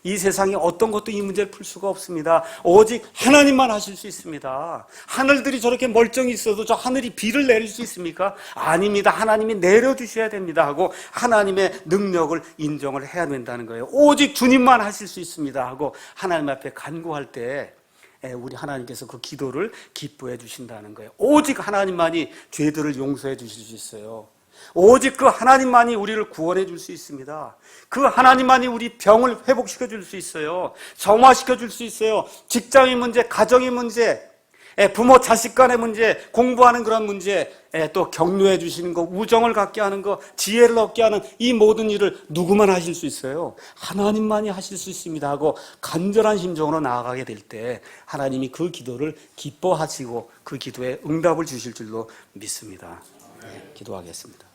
이 세상에 어떤 것도 이 문제를 풀 수가 없습니다. 오직 하나님만 하실 수 있습니다. 하늘들이 저렇게 멀쩡히 있어도 저 하늘이 비를 내릴 수 있습니까? 아닙니다. 하나님이 내려주셔야 됩니다 하고 하나님의 능력을 인정을 해야 된다는 거예요. 오직 주님만 하실 수 있습니다 하고 하나님 앞에 간구할 때 우리 하나님께서 그 기도를 기뻐해 주신다는 거예요. 오직 하나님만이 죄들을 용서해 주실 수 있어요. 오직 그 하나님만이 우리를 구원해 줄 수 있습니다. 그 하나님만이 우리 병을 회복시켜 줄 수 있어요. 정화시켜 줄 수 있어요. 직장의 문제, 가정의 문제, 부모 자식 간의 문제, 공부하는 그런 문제, 또 격려해 주시는 거, 우정을 갖게 하는 거, 지혜를 얻게 하는 이 모든 일을 누구만 하실 수 있어요? 하나님만이 하실 수 있습니다 하고 간절한 심정으로 나아가게 될 때 하나님이 그 기도를 기뻐하시고 그 기도에 응답을 주실 줄로 믿습니다. 기도하겠습니다.